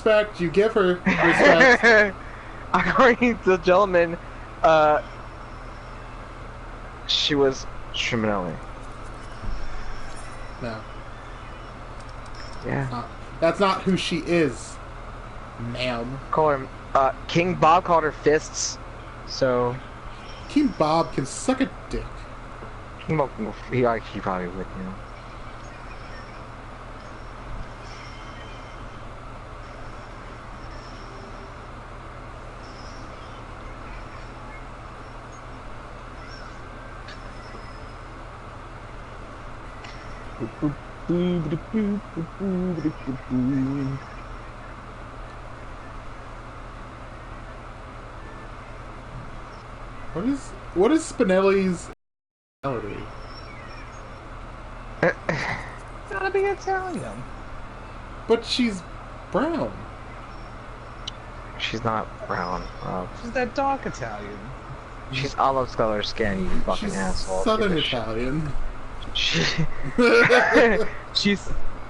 respect. You give her respect. According to the gentleman, she was Spinelli. No. Yeah. That's not who she is, ma'am. Call her, King Bob called her fists, so... King Bob can suck a dick. King Bob, he probably would, you know. What is Spinelli's melody? Gotta be Italian. But she's brown. She's not brown. She's that dark Italian. She's olive color skin, you fucking She's asshole. Southern Italian. She's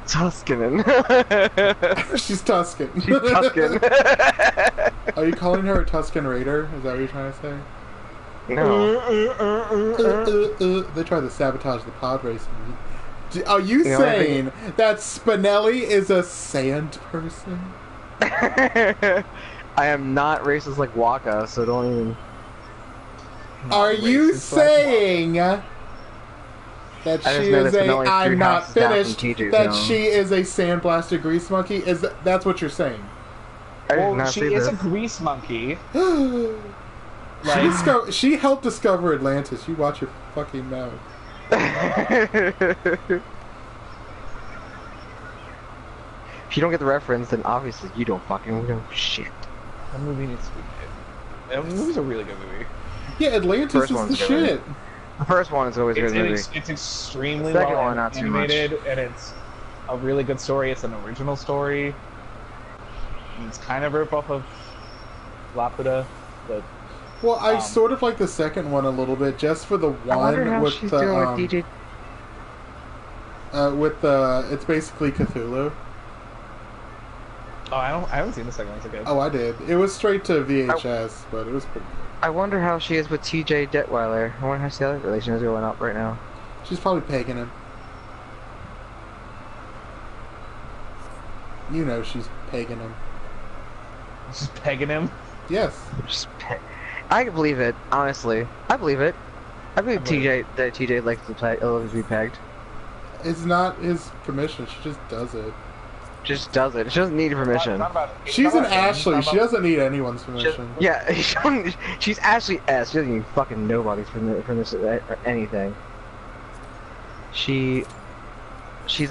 Tuscan. She's Tuscan. She's Tuscan. Are you calling her a Tuscan Raider? Is that what you're trying to say? No. They tried to sabotage the pod racing. Are you saying that Spinelli is a sand person? I am not racist like Waka, so don't even... Are you saying that she is a I'm not finished, that she is a sandblasted grease monkey? That's what you're saying? Well, she is a grease monkey. She helped discover Atlantis. You watch your fucking mouth. If you don't get the reference, then obviously you don't fucking know shit. That movie needs to be made. That movie's a really good movie. Yeah, Atlantis is the shit. The first one is always a good movie. It's extremely well animated, and it's a really good story. It's an original story. And it's kind of a rip off of Laputa, but... Well, I sort of like the second one a little bit, just for the one with the it's basically Cthulhu. Oh, I haven't seen the second one. It's okay. Oh, I did. It was straight to VHS, but it was pretty good. I wonder how she is with TJ Detweiler. I wonder how she that relation is going up right now. She's probably pegging him. You know she's pegging him. She's pegging him? Yes. I believe it, honestly. I believe it. I believe TJ likes to be pegged. It's not his permission, she just does it. Just does it. She doesn't need permission. She's an Ashley. She doesn't need anyone's permission. She's Ashley S. She doesn't need fucking nobody's permission or anything. She's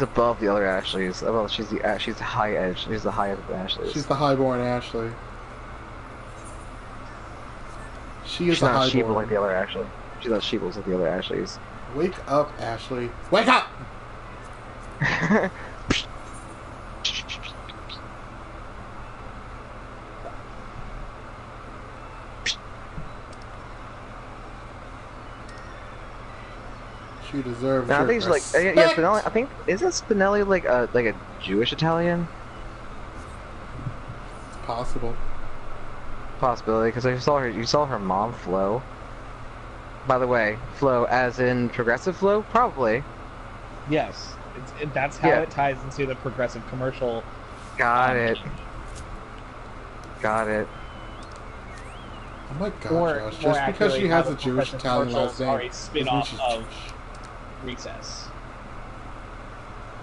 above the other Ashleys. Well, she's the high edge. She's the highest of the Ashleys. She's the highborn Ashley. She's not sheeple like the other Ashley. She's not sheeple like the other Ashleys. Wake up, Ashley. Wake up! She deserves I think she's like, yeah, Spinelli. I think isn't Spinelli like a Jewish Italian? It's possible. Possibility, because you saw her mom, Flo. By the way, Flo, as in progressive Flo, probably. Yes, that's how it ties into the progressive commercial. Got it. Oh my god, Josh! Just because she has a Jewish Italian last name, are a spin-off of Recess.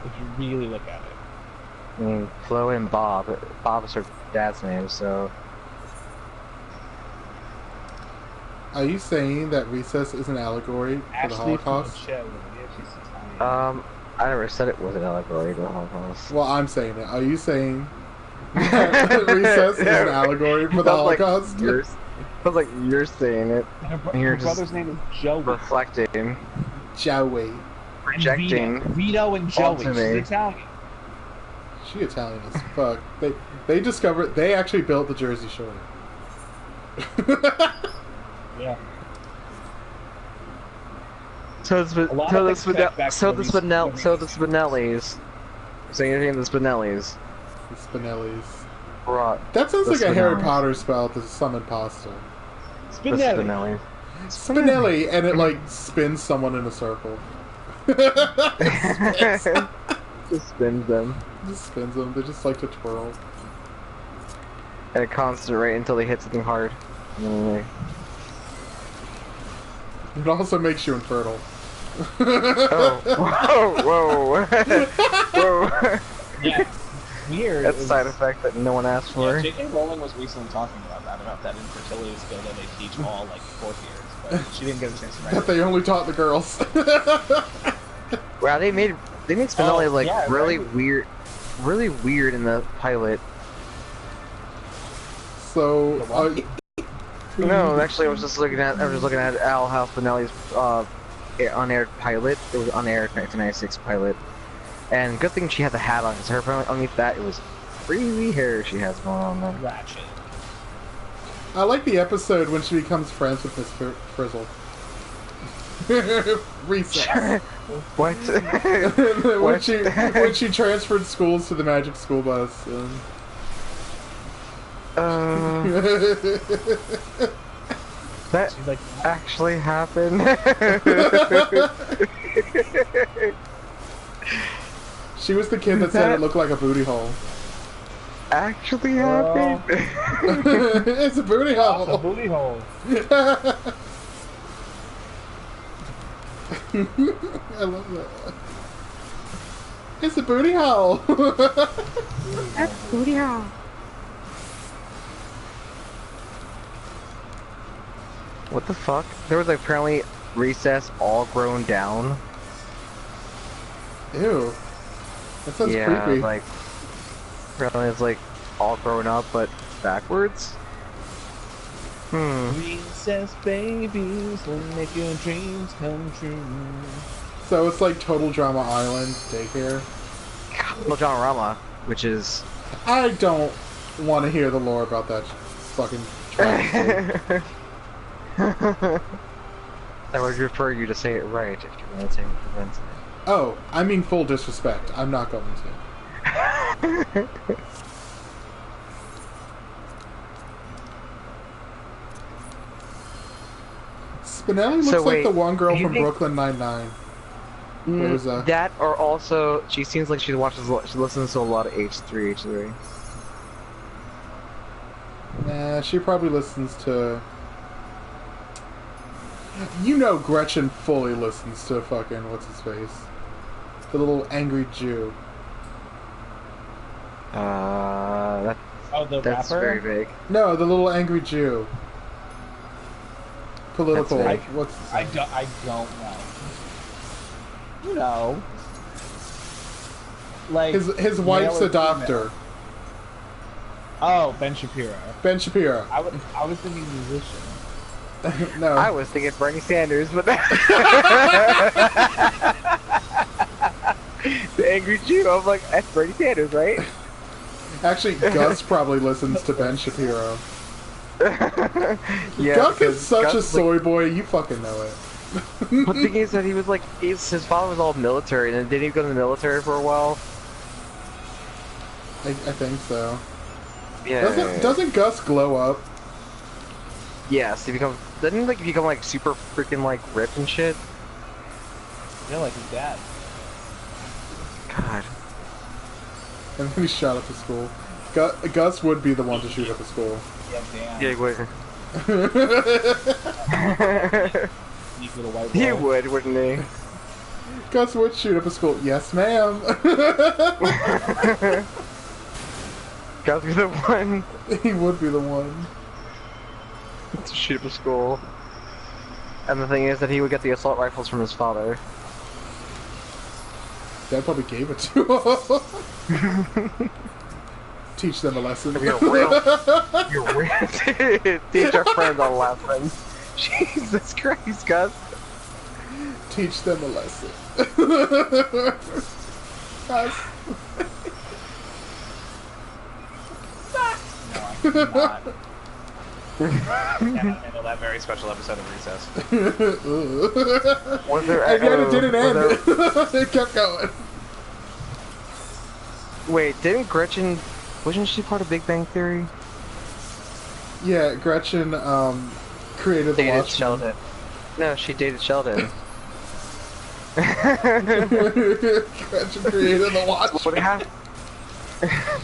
If you really look at it. I mean, Flo and Bob. Bob is her dad's name, so. Are you saying that Recess is an allegory for the Holocaust? I never said it was an allegory for the Holocaust. Well, I'm saying it. Are you saying that Recess is an allegory for the Holocaust? Sounds like you're saying it. Her brother's name is Joey. Reflecting. Joey. Projecting. Vito and Joey. She's Italian. She Italian as fuck. They discovered. They actually built the Jersey Shore. Yeah. So the Spinellis. So you're saying the Spinellis. The Spinellis. That sounds like a Harry Potter spell to summon pasta. Spinelli. Spinelli, and it like spins someone in a circle. Just spins them. Just spins them. They just like to twirl. At a constant rate until they hit something hard. It also makes you infertile. Oh. Whoa. Whoa. Yeah. Weird. That's a side effect that no one asked for. Yeah, J.K. Rowling was recently talking about that infertility skill that they teach all, like, 4th years, but she didn't get a chance to write that they only taught the girls. Wow, they made Spinelli really weird in the pilot. So, no, actually, I was just looking at Al House Spinelli's unaired pilot. It was unaired 1996 pilot. And good thing she had the hat on, because her underneath that, it was crazy hair she has going on there. Ratchet. I like the episode when she becomes friends with Miss Frizzle. Recess. What? when she transferred schools to the Magic School Bus. That actually happened. She was the kid that said it looked like a booty hole. Actually happened? It's a booty hole. It's a booty hole. I love that. It's a booty hole. That's a booty hole. What the fuck? There was apparently recess all grown down. Ew. That sounds creepy. Like, apparently it's like all grown up but backwards. Recess babies will make your dreams come true. So it's like Total Drama Island daycare. Well, John Rama, which is... I don't want to hear the lore about that fucking trash. I would refer you to say it right if you want to take offense. Oh, I mean full disrespect. I'm not going to. Spinelli looks like the one girl from Brooklyn Nine-Nine. That, or also, she seems like she listens to a lot of H3. Nah, she probably listens to... You know Gretchen fully listens to fucking what's-his-face. The little angry Jew. The that's rapper? very vague. No, the little angry Jew. Political. I don't know. You know. Like his wife's a doctor. Oh, Ben Shapiro. Ben Shapiro. I was thinking musician. No. I was thinking Bernie Sanders, but the angry Jew, I'm like, that's Bernie Sanders, right? Actually, Gus probably listens to Ben Shapiro. Yeah, Gus is such Gus a soy boy, you fucking know it. The thing is that he was like, his father was all military, and then didn't he go to the military for a while? I think so. Yeah. Doesn't Gus glow up? Yes, doesn't he become like super freaking like ripped and shit? Yeah, like his dad. God. And then he shot up a school. Gus would be the one to shoot up a school. Yeah, damn. Yeah, he would. Sneaky little white boy. He would, wouldn't he? Gus would shoot up a school. Yes, ma'am. Gus would be the one He would be the one. to shoot up a school. And the thing is that he would get the assault rifles from his father. Dad probably gave it to him. Teach them a lesson. You're real. Teach our friends a lesson. Jesus Christ, Gus. Teach them a lesson. Gus. No, I cannot. I handle that very special episode of Recess. Was there? And yet it didn't end. It kept going. Wait, didn't Gretchen Wasn't she part of Big Bang Theory? Yeah, Gretchen created the Watchmen. Sheldon. No, she dated Sheldon. Gretchen created the Watchmen. What happened?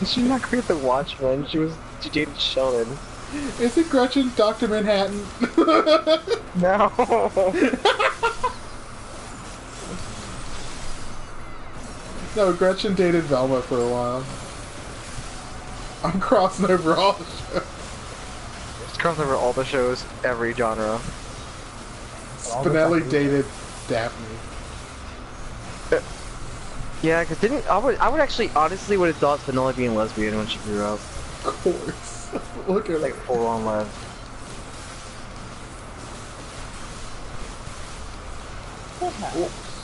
She did not create the Watchmen. She dated Sheldon. Is it Gretchen, Dr. Manhattan? No. No, Gretchen dated Velma for a while. I'm crossing over all the shows. Just crossing over all the shows, every genre. Spinelli dated Daphne. Yeah, cause I would actually honestly would have thought Spinelli being lesbian when she grew up. Of course. Look at Like her. full on lesb.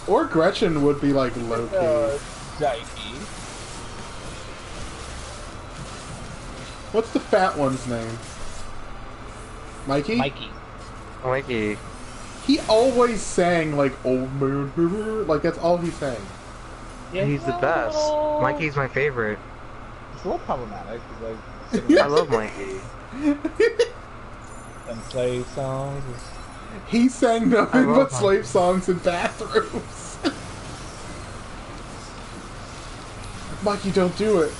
Or Gretchen would be like low key. Dikey. What's the fat one's name? Mikey? Mikey. He always sang like Old Moon River. Like that's all he sang. Yeah, he's the best. Mikey's my favorite. It's a little problematic. Like, I love Mikey. And slave songs. He sang nothing but slave songs in bathrooms. Mikey, don't do it.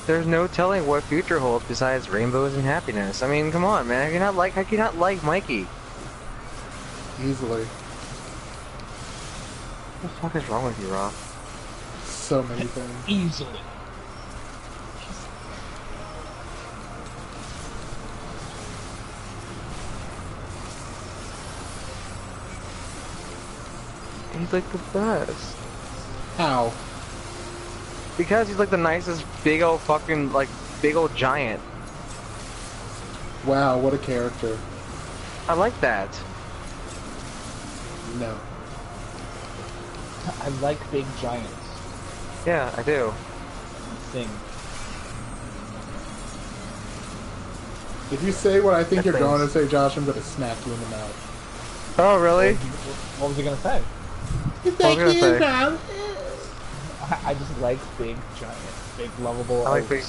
There's no telling what future holds besides rainbows and happiness. I mean, come on, man. How can you not like Mikey? Easily. What the fuck is wrong with you, Rob? So many things. Easily. He's like the best. How? Because he's like the nicest big old fucking, like, big old giant. Wow, what a character. I like that. No. I like big giants. Yeah, I do. Sing. If you say what I think you're going to say, Josh, I'm going to smack you in the mouth. Oh, really? What was he gonna say? Thank you, you, Rob. I just like big giants. Big lovable I like big...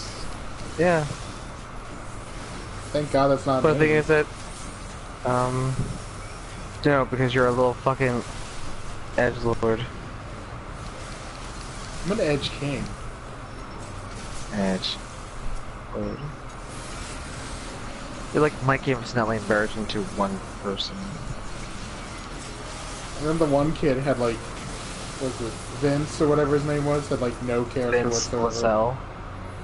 Yeah. Thank God that's not But the me. thing is that... No, because you're a little fucking... edgelord. I'm an Edge King. Edge. Lord. You're like Mikey and Spinelli merged into one person. And then the one kid had like, what was it, Vince or whatever his name was, had like no character whatsoever. Lascelles.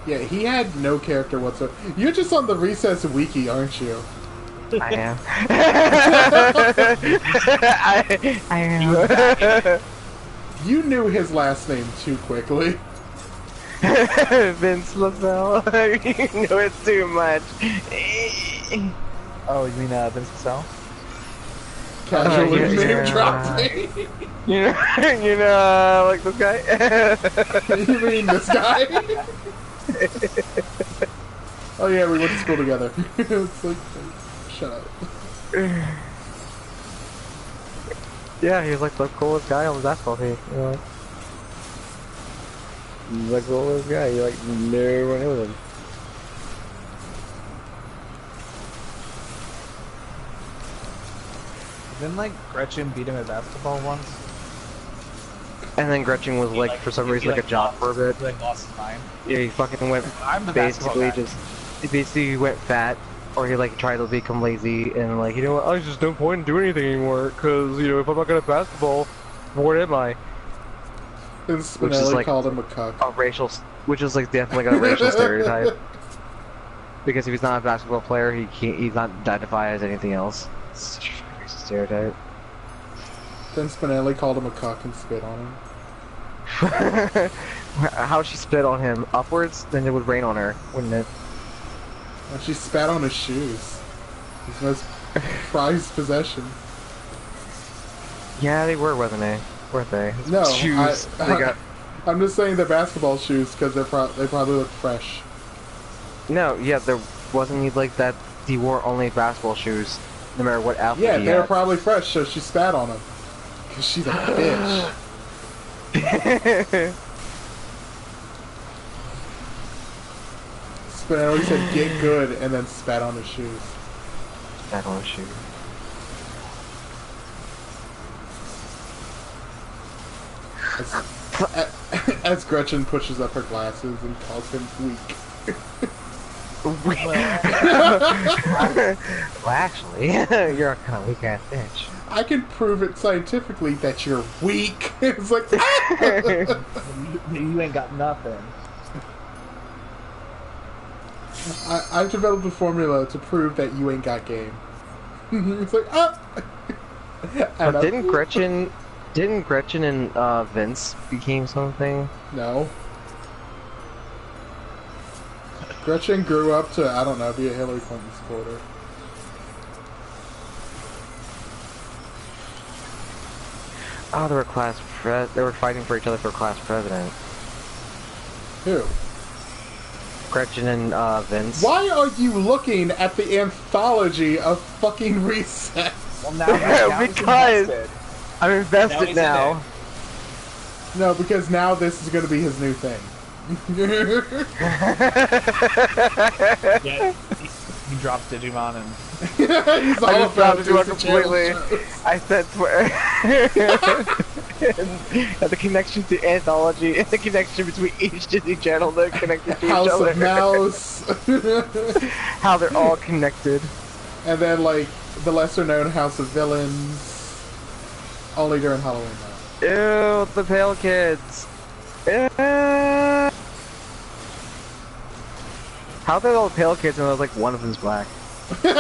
Yeah, he had no character whatsoever. You're just on the Recess wiki, aren't you? I am. I am. You knew his last name too quickly. Vince LaBelle. You know it too much. Oh, you mean Vince Cassell? Casually name dropping. You know, like this guy. You mean this guy? Oh yeah, we went to school together. It's like, shut up. Yeah, he was like the coolest guy on the basketball team. You know? The coolest guy. You like no one knew him. Didn't like Gretchen beat him at basketball once? And then Gretchen was like, for some reason, like a jock for a bit. He like lost his mind. Yeah, he fucking went I'm the basketball basically guy. he basically went fat, or he like tried to become lazy and like, you know what, I just no point in doing anything anymore, cause you know if I'm not good at basketball, what am I? And Spinelli like called him a cuck. A racial, which is like definitely like a racial stereotype. Because if he's not a basketball player, he's not identified as anything else. It's such a racist stereotype. Then Spinelli called him a cuck and spit on him. How she spit on him upwards, then it would rain on her, wouldn't it? And she spat on his shoes. His most prized possession. Yeah, they were, wasn't they? Weren't they? His No, shoes. I'm just saying they're basketball shoes because they probably look fresh. No, yeah, there wasn't he like that. He wore only basketball shoes, no matter what outfit Yeah, he they were had. probably fresh, so she spat on them. Because she's a bitch. Spinelli said, "Get good," and then spat on his shoes. Spat on his shoes. As Gretchen pushes up her glasses and calls him weak. Well, actually, you're a kind of weak ass bitch. I can prove it scientifically that you're weak. It's like, you ain't got nothing. I've developed a formula to prove that you ain't got game. It's like, ah. But didn't Gretchen and Vince became something? No. Gretchen grew up to, I don't know, be a Hillary Clinton supporter. Oh, they were fighting for each other for class president. Who? Gretchen and Vince. Why are you looking at the anthology of fucking Recess? Well, now because I'm invested now. No, because now this is going to be his new thing. Yeah, he dropped Digimon and... He's all about Digimon completely. I said the connection to anthology and the connection between each Disney channel, they're connected to each House other. of Mouse. How they're all connected. And then, like, the lesser-known House of Villains. Only during Halloween, though. Ew, the Pale Kids. Ew. How are they all Pale Kids and like one of them's black? Josh,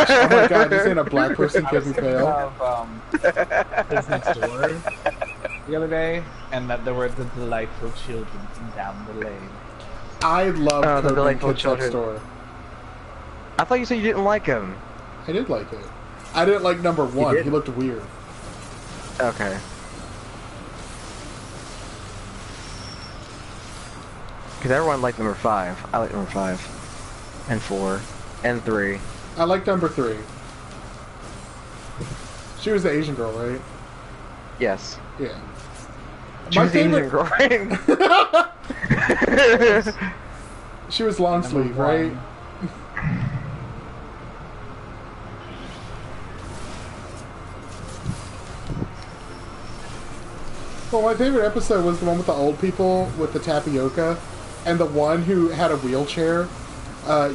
oh my god, this ain't a black person kissing pale. His next door the other day, and that there were the delightful children down the lane. I love the delightful children. Next door. I thought you said you didn't like him. I did like it. I didn't like number one. He looked weird. Okay. Because everyone liked number 5. I like number 5. And 4. And 3. I like number 3. She was the Asian girl, right? Yes. Yeah. She was the Asian girl, right? She was long sleeve, right? Well, my favorite episode was the one with the old people with the tapioca, and the one who had a wheelchair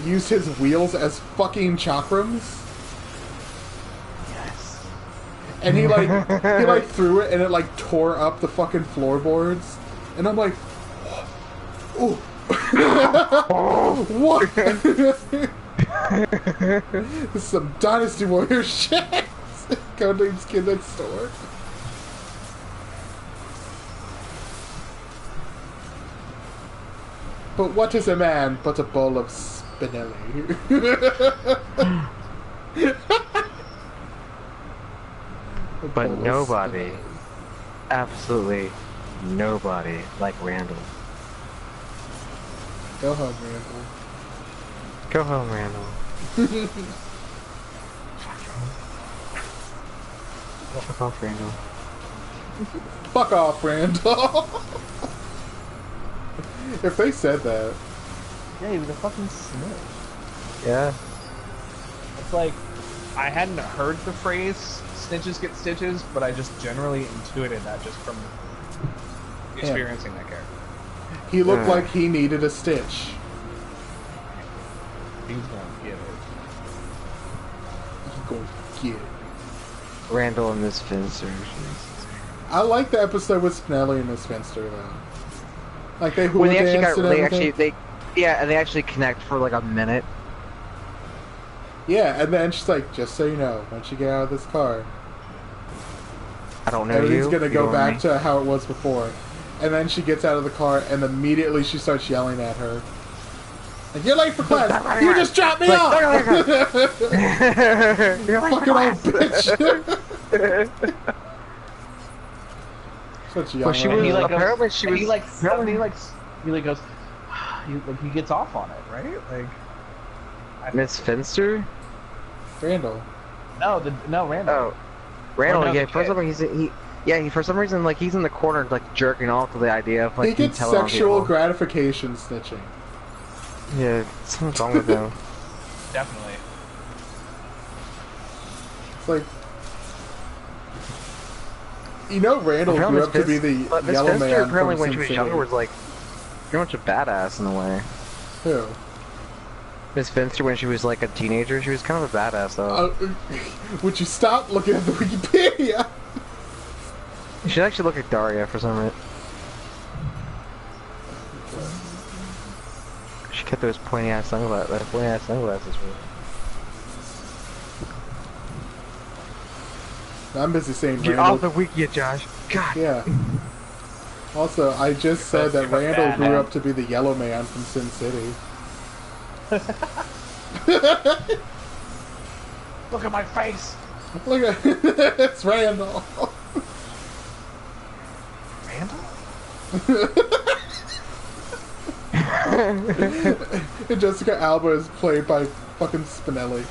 used his wheels as fucking chakrams. Yes. And he like threw it, and it like tore up the fucking floorboards. And I'm like, ooh, what? This is some Dynasty Warrior shit. Codename's Kid Next Door. But what is a man but a bowl of Spinelli? But nobody, absolutely nobody like Randall. Go home, Randall. Go home, Randall. Fuck off, Randall. Fuck off, Randall. If they said that. Yeah, he was a fucking snitch. Yeah. It's like, I hadn't heard the phrase, snitches get stitches, but I just generally intuited that just from experiencing that character. He looked like he needed a stitch. He's gonna get it. He's gonna get it. Randall and Miss Finster. I like the episode with Spinelli and Miss Finster, though. Like, they when they actually danced and everything. they actually connect for like a minute. Yeah, and then she's like, just so you know, once you get out of this car, I don't know everything's you. gonna go back to how it was before. And then she gets out of the car, and immediately she starts yelling at her. Like, you're late for class! You just dropped me off! You're late fucking old bitch! Such a young she was, apparently she was... He goes... he gets off on it, right? Like... Miss Finster? Randall. No, Randall. Oh. Randall, yeah, for some reason, for some reason, he's in the corner, like, jerking off to the idea of, like, he gets sexual gratification snitching. Yeah, something's wrong with him. Definitely. It's like, you know, Randall grew up to be the yellow man. Apparently, when she was younger, was like pretty much a badass in a way. Who? Miss Finster, when she was like a teenager, she was kind of a badass though. Would you stop looking at the Wikipedia? She actually looked like Daria for some reason. She kept those pointy ass sunglasses. I'm busy saying Get Randall. off the wiki, Josh. God. Yeah. Also, I just said that Randall grew up to be the yellow man from Sin City. Look at my face. Look at it's Randall. Randall? And Jessica Alba is played by fucking Spinelli.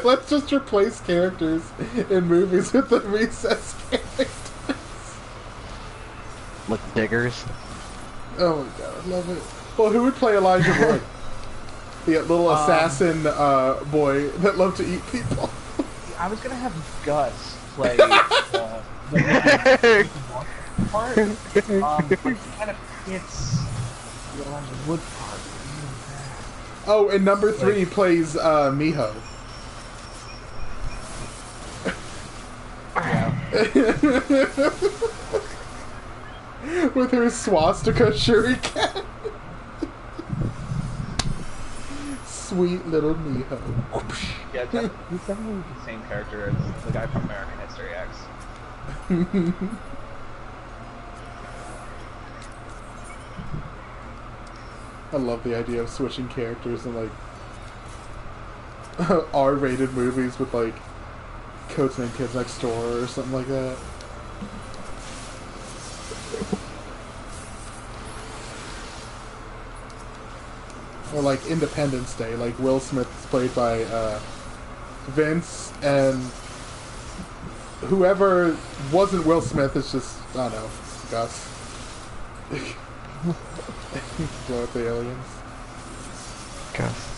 Let's just replace characters in movies with the Recess characters. Like diggers. Oh my god, I love it. Well, who would play Elijah Wood? The little assassin boy that loved to eat people. I was gonna have Gus play the part. But he kind of fits the Elijah Wood part. Oh, and number 3 plays Miho. Yeah. With her swastika shuriken. Sweet little Miho. Yeah, he's definitely the same character as the guy from American History X. I love the idea of switching characters in like R-rated movies with like Codes Named Kids Next Door or something like that. Or like Independence Day, like Will Smith is played by Vince, and whoever wasn't Will Smith is just, I don't know, Gus. Blow up the aliens. Gus.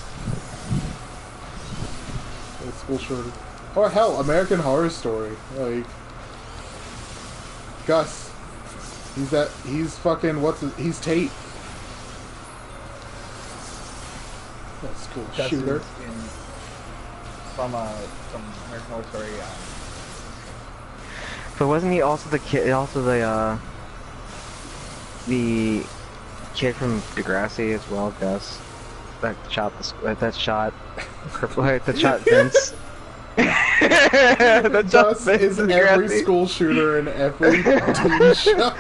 It's school shorter. Or hell, American Horror Story. Like, Gus. He's fucking, he's Tate. That's cool. Gus Shooter. From American Horror Story. But wasn't he also the kid? Also the kid from Degrassi as well, Gus. That shot Vince. Gus is every school shooter in every teen show.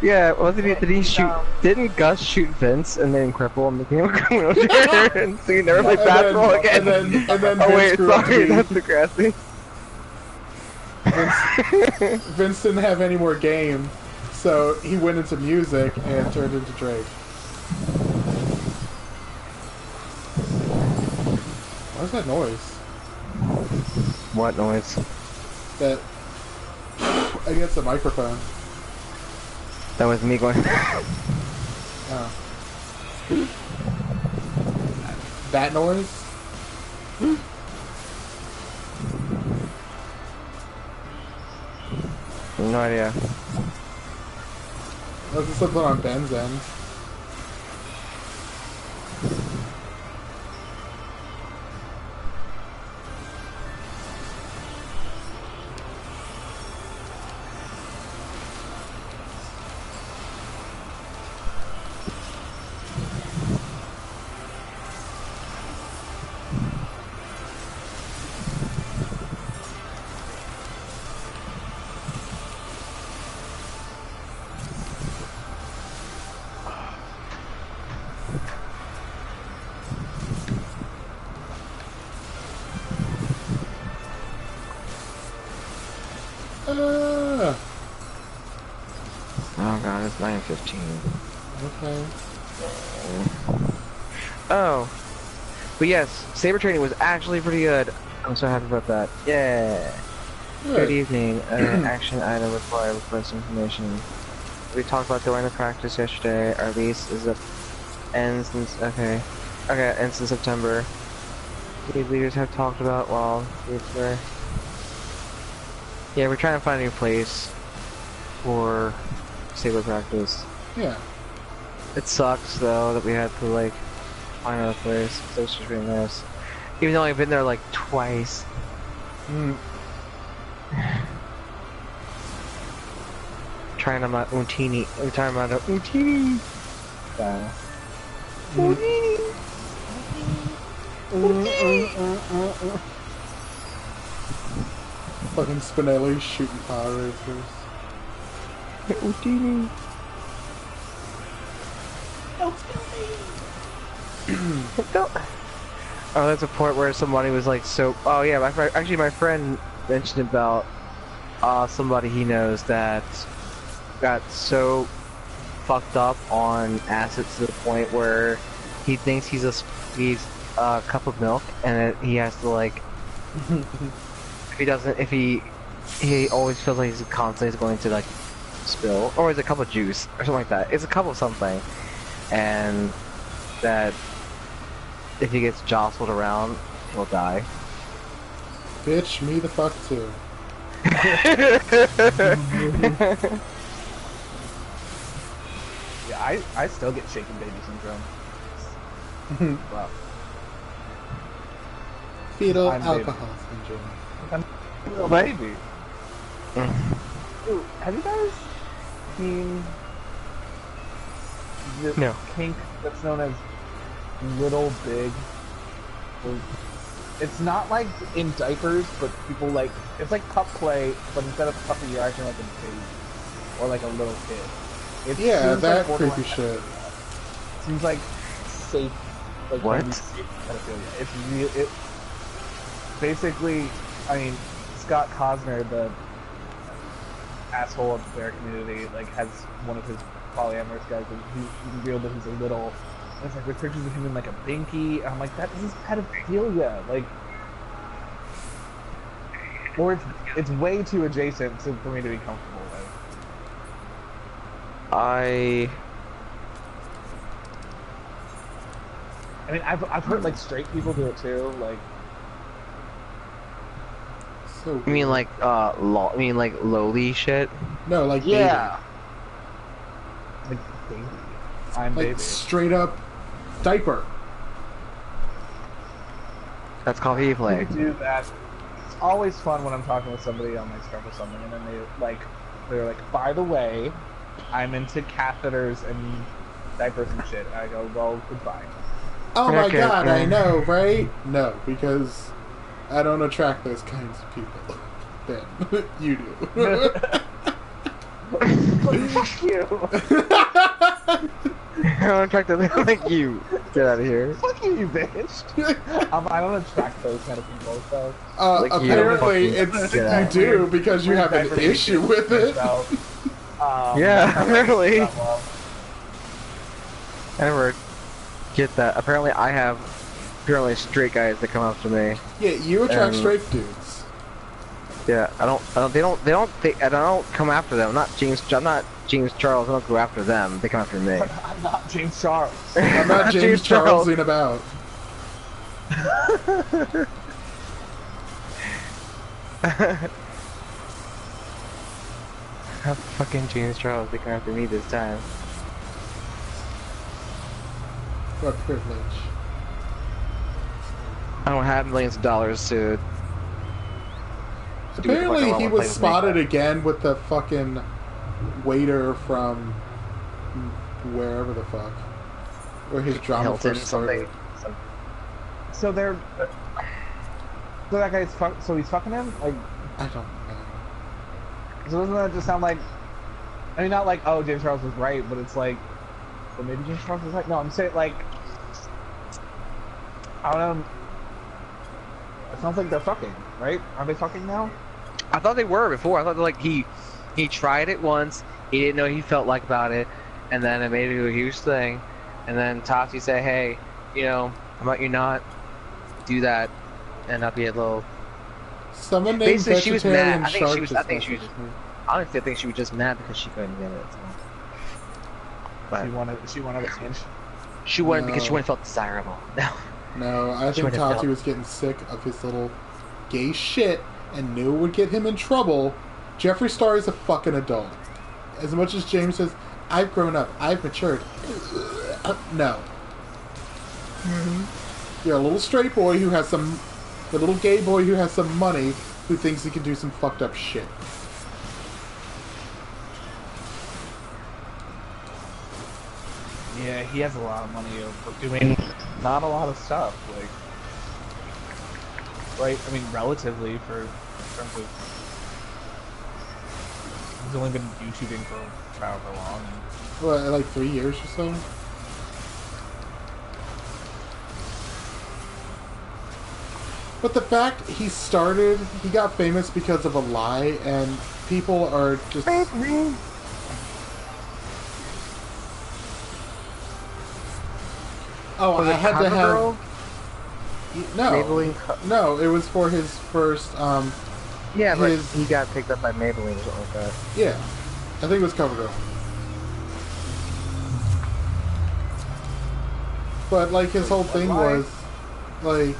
Yeah, wasn't he? Did he shoot? Didn't Gus shoot Vince and then cripple him, became a criminal? And so he never played basketball again. And then oh wait, Vince sorry, that's Degrassi. Vince didn't have any more game, so he went into music and turned into Drake. What's that noise? What noise? That I think it's the microphone. That was me going. Oh. That noise? No idea. Was this something on Ben's end? Oh god, it's 9:15. Okay. Oh. But yes, saber training was actually pretty good. I'm so happy about that. Yeah. Good evening. Action item required. Request information. we talked about during the practice yesterday. Our lease is ends in ends in September. The leaders have talked about we're trying to find a new place for saber practice. Yeah. It sucks though that we had to like find another place. So it's just really nice. Even though I've been there like twice. Trying on my Untini. I'm talking about the Untini. Fucking Spinelli shooting Power Rangers. Untini. Oh, that's a point where somebody was like, so. Oh yeah, my friend mentioned about somebody he knows that got so fucked up on acid to the point where he thinks he's a cup of milk, and he has to like, if he always feels like he's constantly going to like spill, or it's a cup of juice or something like that. It's a cup of something, and that if he gets jostled around, he'll die. Bitch, me the fuck too. Yeah, I still get shaken baby syndrome. Wow. Fetal alcohol syndrome. Little baby. Dude, have you guys seen this kink that's known as Little Big? It's not like in diapers, but people like, it's like pup play, but instead of puppy, you're acting like a baby or like a little kid. Yeah, that like creepy shit. Seems like safe. Like what? Pedophilia. It's real. It basically, I mean, Scott Cosner, the asshole of the bear community, like has one of his polyamorous guys, and he revealed that he's a little. It's like with pictures of him in like a binky, and I'm like, that is pedophilia, like, or it's way too adjacent for me to be comfortable with. I mean, I've heard like straight people do it too, like. So you mean like lowly shit? No, like yeah, baby. Like baby. I'm like baby. Straight up diaper. That's called he play. Do that. It's always fun when I'm talking with somebody on my Skype or something, and then they're like, by the way, I'm into catheters and diapers and shit. I go, well, goodbye. Oh my god, I know, right? No, because I don't attract those kinds of people. Ben, you do. Fuck you. I don't attract them like you. Get out of here. Fuck you, bitch. I don't attract those kind of people, so. Like apparently, you do because you have an issue with it. Yeah, apparently. I never get that. Apparently, I have straight guys that come up to me. Yeah, you attract straight dudes. Yeah, they don't come after them. I'm not James Charles. I don't go after them. They come after me. I'm not James Charles. I'm not James Charlesing about. Not fucking James Charles. They come after me this time. What privilege. I don't have millions of dollars to. Apparently, he was spotted again with the fucking waiter from wherever the fuck, where his drama Hilton, first started. So they're. So that guy's so he's fucking him? Like. I don't know. So doesn't that just sound like? I mean, not like, oh, James Charles was right, but it's like, well, maybe James Charles was right. No, I'm saying like, I don't know. It sounds like they're fucking, right? Are they fucking now? I thought they were before. I thought like he tried it once. He didn't know he felt like about it, and then it made it a huge thing. And then Tati said, "Hey, how about you not do that and not be a little." Someone named basically, she was mad. Honestly, I think she was just mad because she couldn't get it. So. But She wanted an inch. she wanted because she wanted felt desirable. No. No, I think Tati was getting sick of his little gay shit and knew it would get him in trouble. Jeffree Star is a fucking adult. As much as James says, I've grown up, I've matured. No. You're a little straight boy who has some... The little gay boy who has some money who thinks he can do some fucked up shit. Yeah, he has a lot of money for doing not a lot of stuff. Like, right? I mean, relatively for in terms of he's only been YouTubing for however long. What, like 3 years or so? But the fact he got famous because of a lie, and people are just... Oh, I had to have... No, it was for his first, Yeah, but he got picked up by Maybelline or something like that. Yeah. I think it was CoverGirl. But, like, his whole thing was, like,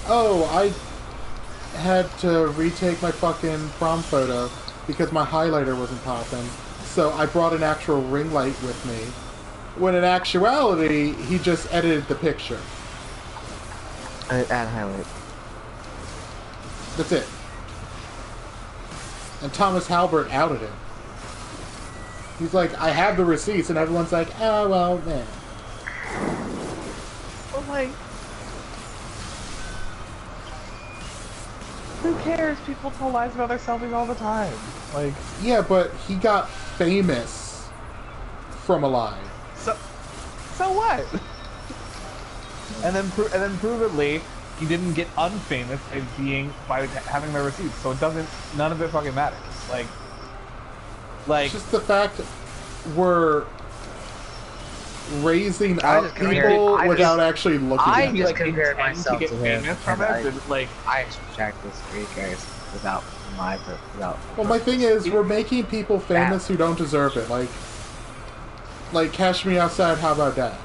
oh, I had to retake my fucking prom photo because my highlighter wasn't popping, so I brought an actual ring light with me. When in actuality, he just edited the picture. Add highlight. That's it. And Thomas Halbert outed him. He's like, I have the receipts, and everyone's like, oh, well, man. But like, who cares? People tell lies about their selfies all the time. Like, yeah, but he got famous from a lie. So what? and then provedly, he didn't get unfamous by having the receipts. So it doesn't. None of it fucking matters. Like, it's just the fact we're raising up people without actually looking at them. I just compared myself to him. I extract this for you guys without my. Well, my thing is, we're making people famous who don't deserve it. Like Cash Me Outside, how about that?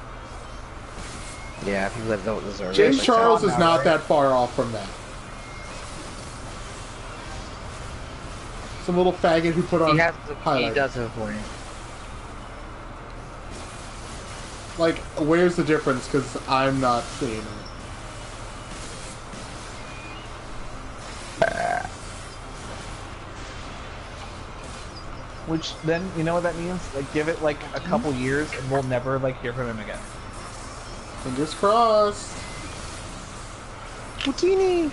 Yeah, people that don't deserve it. James Charles is not that far off from that. Some little faggot who put on highlights. He does have a point. Like, where's the difference? Because I'm not seeing it. Which then, you know what that means? Like, give it like a couple years, and we'll never like hear from him again. Fingers crossed. Poutini.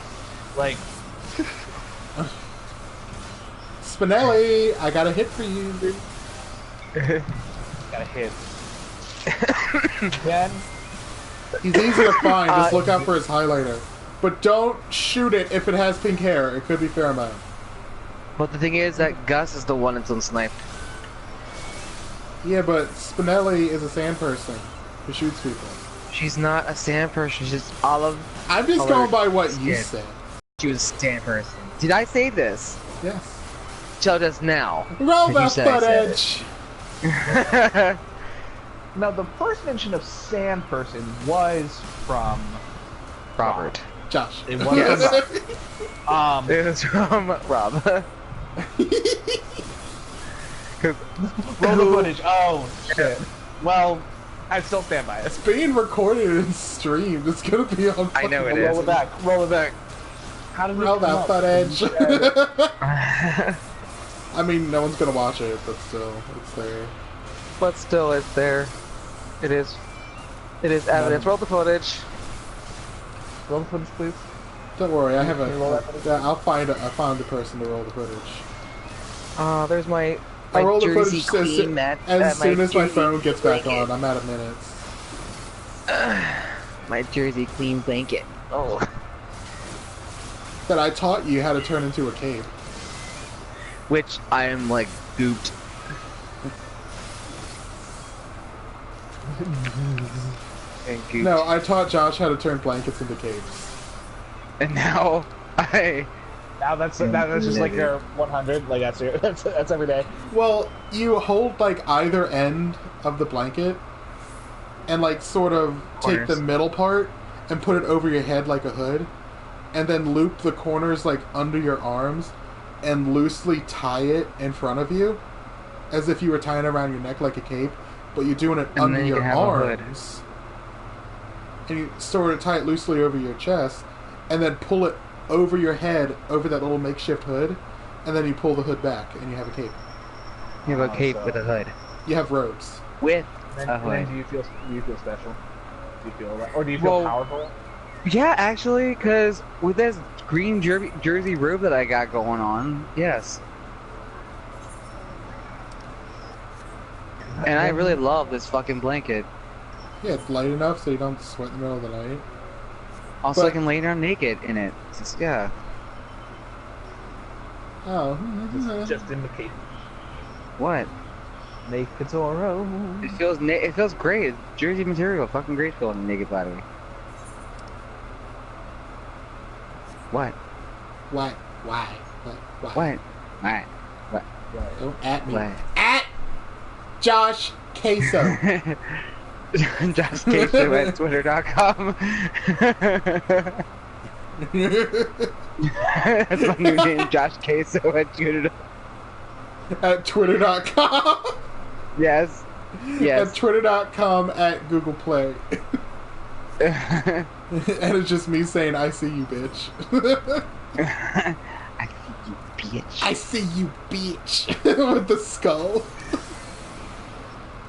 Like, Spinelli, I got a hit for you, dude. Got a hit. Ben? He's easy to find. Just look out for his highlighter. But don't shoot it if it has pink hair. It could be pheromone. But the thing is that Gus is the one that's unsniped. Yeah, but Spinelli is a sand person who shoots people. She's not a sand person. She's just olive. I'm just going by what you said. She was a sand person. Did I say this? Yes. Tell us now. Roll that footage. Now, the first mention of sand person was from Robert. Josh. It was from it was from Rob. Roll the footage. Oh, shit. Well, I still stand by it. It's being recorded and streamed. It's gonna be on. I know it is. Roll it back. Roll it back. How did we roll that footage? I mean, no one's gonna watch it, but still, it's there. But still, it's there. It is. It is evidence. Roll the footage. Roll the footage, please. Don't worry, I have I'll find the person to roll the footage. There's my I roll the Jersey footage Queen mat. as soon as my phone gets back on. I'm out of minutes. My Jersey Queen blanket. Oh. That I taught you how to turn into a cape. Which I am like gooped. And gooped. No, I taught Josh how to turn blankets into capes. And now I Now that's just like your 100. Like that's every day. Well, you hold like either end of the blanket, and like sort of take the middle part and put it over your head like a hood, and then loop the corners like under your arms, and loosely tie it in front of you, as if you were tying it around your neck like a cape, but you're doing it And under then you your can have a hood. arms, and you sort of tie it loosely over your chest, and then pull it over your head, over that little makeshift hood, and then you pull the hood back, and you have a cape. You have a cape with a hood. You have robes. With And a then, hood. and then do you feel special? Do you feel or do you feel powerful? Yeah, actually, because with this green jersey robe that I got going on, yes. And I really love this fucking blanket. Yeah, it's light enough so you don't sweat in the middle of the night. Also, But- I can lay down naked in it. It's just, yeah. Oh. Just in the cape. What? Naked Toro. It feels great. It's jersey material, fucking great feeling naked body. What? Why? Why? What? What? Right. Don't at me. What? At Josh Queso. Josh Queso at twitter.com. That's my new name, Josh Queso at twitter. At twitter.com. Yes. At Yes. twitter.com at Google Play. And it's just me saying, I see you, bitch. I see you, bitch. I see you, bitch. With the skull.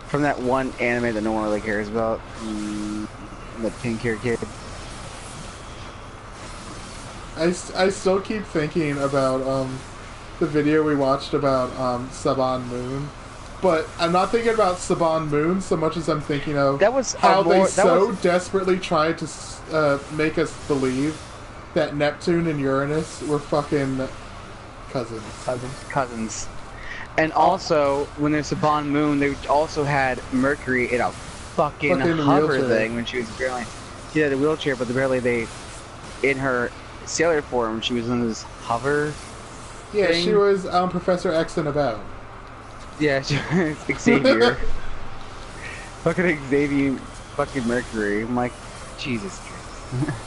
From that one anime that no one really cares about. The pink hair kid. I still keep thinking about the video we watched about Saban Moon. But I'm not thinking about Saban Moon so much as I'm thinking of That was how they so was, desperately tried to make us believe that Neptune and Uranus were fucking cousins. cousins. And also, when there's Saban Moon, they also had Mercury in a fucking hover wheelchair. thing when she was barely. She had a wheelchair, but in her sailor form, she was in this hover. Yeah, thing. she was Professor X and about. Yeah, she was Xavier. Fucking Xavier, fucking Mercury. I'm like, Jesus Christ.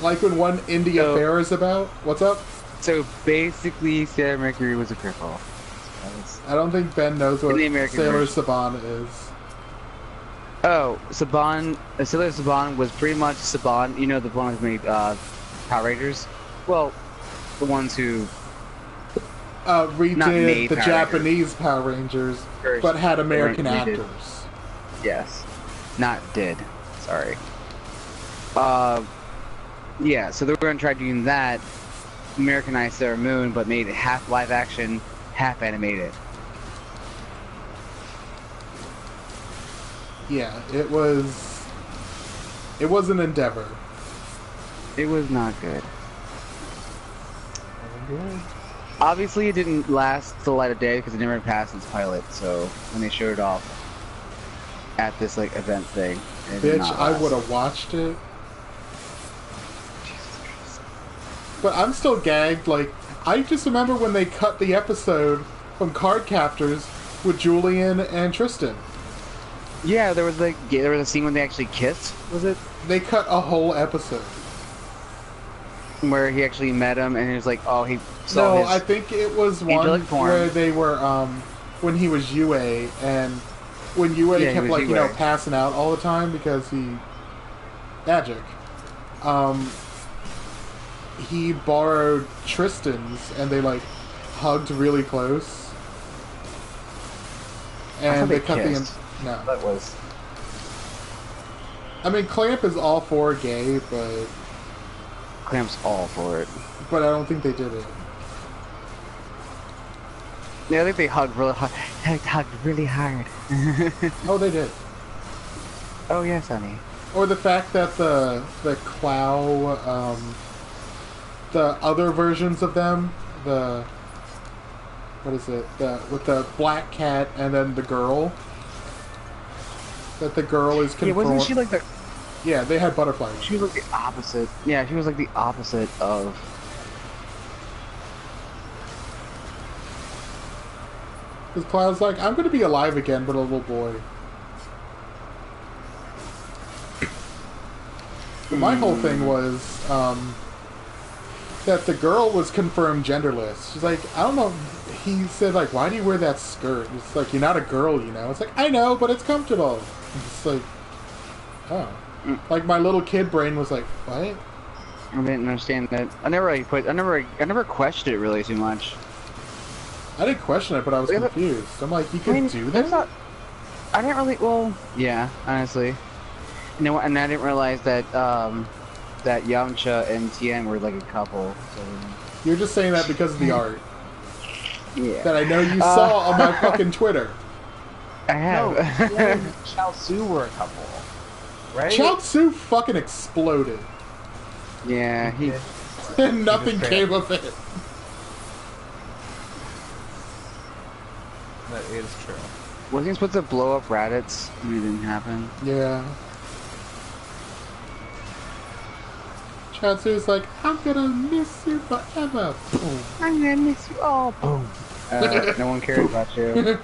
Like when one India So- Fair is about. What's up? So basically, Sailor Mercury was a cripple. I don't think Ben knows what In the American Sailor version. Saban is. Oh, Saban, Sailor Saban was pretty much Saban. You know, the one who made Power Rangers. Well, the ones who Not Redid made the Power Japanese Power Rangers, First, but had American redid. actors. Yes. Not did. Sorry. Yeah, so they were going to try doing that, Americanized Sailor Moon, but made it half live action, half animated. Yeah, it was an endeavor. It was not good. Obviously, it didn't last the light of day because it never passed its pilot, so when they showed it off at this, like, event thing, it did Bitch, not I last. would have watched it. But I'm still gagged, like, I just remember when they cut the episode from Card Captors with Julian and Tristan. Yeah, there was a scene when they actually kissed, was it? They cut a whole episode. Where he actually met him and he was like, oh, he saw No, his... I think it was one angelic form. where they were, when he was Yue, and when Yue Yeah, he kept, was like, you know, Yue. passing out all the time because he... Magic. He borrowed Tristan's, and they, like, hugged really close. I And thought they they cut kissed. No. That was... I mean, Clamp is all for gay, but Clamp's all for it. I don't think they did it. Yeah, I think they hugged really hard. They hugged really hard. Oh, they did. Oh, yes, honey. Or the fact that the Clow, the other versions of them, what is it? With the black cat and then the girl. That the girl is Yeah, conform. wasn't she like the... Yeah, they had butterflies. She was like the opposite. Yeah, she was like the opposite of Because Cloud's like, I'm going to be alive again, but a little boy. My whole thing was that the girl was confirmed genderless. She's like, I don't know. He said, like, why do you wear that skirt? It's like, you're not a girl, you know? It's like, I know, but it's comfortable. It's like, oh. Like, my little kid brain was like, what? I didn't understand that. I never questioned it really too much. I didn't question it, but I was confused. I'm like, you can do that? I didn't really, well, yeah, honestly. You know, and I didn't realize that, that Yamcha and Tien were like a couple, so... You're just saying that because of the art. Yeah. That I know you saw on my fucking Twitter. I have. No, Tien and Chaozu were a couple, right? Chaozu fucking exploded. Yeah, he... And nothing came of it. That is true. Wasn't he supposed to blow up Raditz? And it didn't happen. Yeah. Chaozu's like, I'm gonna miss you forever. Boom. I'm gonna miss you all. Boom. No one cares about you.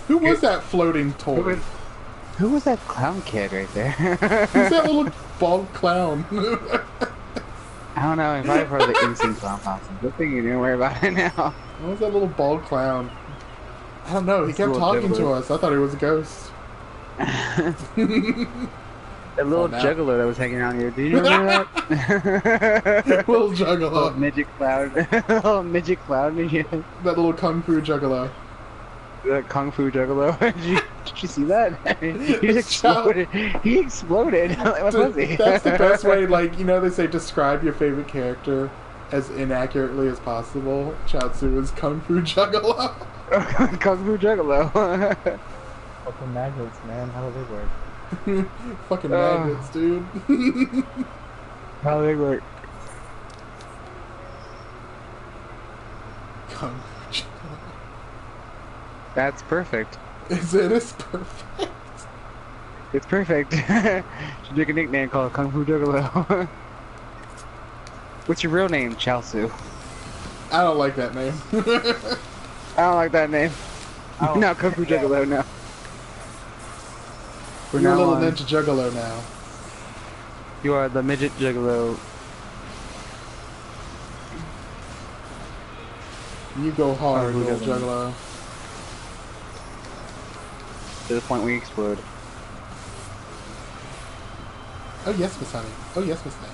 Who was that floating toy? Who was that clown kid right there? Who's that little bald clown? I don't know. If I've heard of the instant clown possum. Good thing you didn't worry about it now. What was that little bald clown? I don't know. He kept talking to us. I thought he was a ghost. That little juggalo that was hanging out here. Do you remember that? Little juggalo. Little midget clown. Little midget clown. Yeah. That little kung fu juggalo. The kung fu juggalo. Did you see that? He just exploded. He exploded. What was he? That's the best way. Like, you know, they say describe your favorite character as inaccurately as possible. Chaozu is kung fu juggalo. Kung fu juggalo. Fucking magnets, man. How do they work? Fucking magnets, dude. How do they work? Kung fu juggalo. That's perfect. It's perfect. It's perfect. Should make a nickname called Kung Fu Juggalo. What's your real name, Chaozu? I don't like that name. I don't like that name. No, Kung Fu Juggalo, no. You're a little ninja juggalo now. You are the midget juggalo. You go hard, little juggalo. To the point where you explode. Oh yes, Miss Honey. Oh yes, Miss Honey.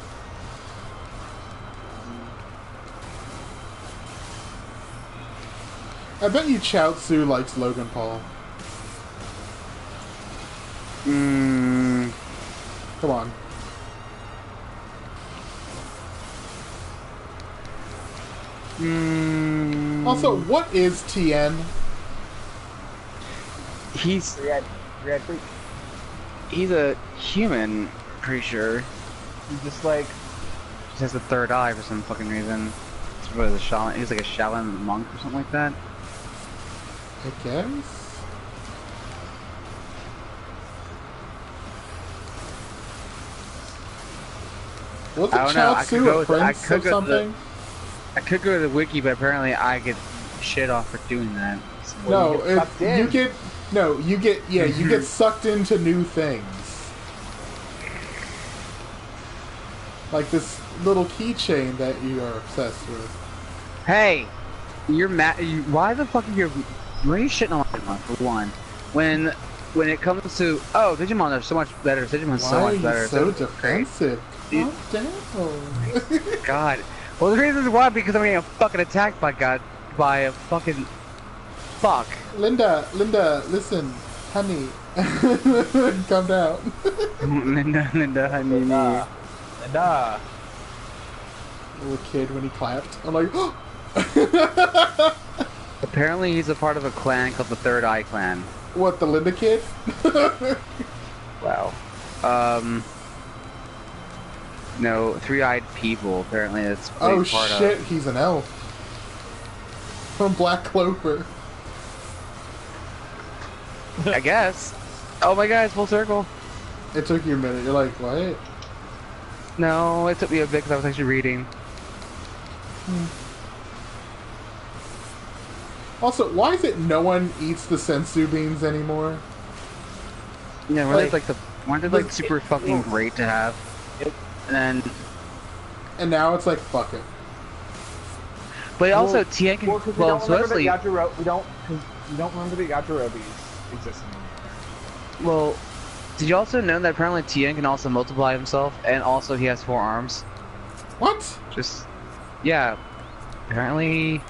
I bet you Chaozu likes Logan Paul. Come on. Also, what is Tien? He's a human, pretty sure. He's just like... He has a third eye for some fucking reason. He's really a shaman. He's like a Shaolin monk or something like that. I guess. Wasn't I don't know. Chaozu a prince or something? I could go to the wiki, but apparently I get shit off for doing that. So No, you get sucked into new things. Like this little keychain that you are obsessed with. Hey, you're mad. Why the fuck are you? Why are you shitting on Digimon for one? When it comes to Digimon are so much better. Digimon's so much better. Why are you so defensive? Calm down. God. Well, the reason is why because I'm getting fucking attacked by a fucking fuck. Linda, listen, honey, calm down. Linda, honey. Linda. Little kid when he clapped. I'm like, Apparently he's a part of a clan called the Third Eye Clan. what, the Linda kid? Wow. No, three-eyed people. Apparently that's what Oh he's part shit, of. he's an elf. From Black Clover. I guess. Oh my god, it's full circle. It took you a minute. You're like, what? No, it took me a bit because I was actually reading. Also, why is it no one eats the sensu beans anymore? Yeah, weren't they like super fucking great to have? And now it's like, fuck it. But also, Tien can. Well, Well, supposedly. we don't remember that Yajirobe's exist anymore. Well, did you also know that apparently Tien can also multiply himself, and also he has 4 arms? What? Yeah. Apparently,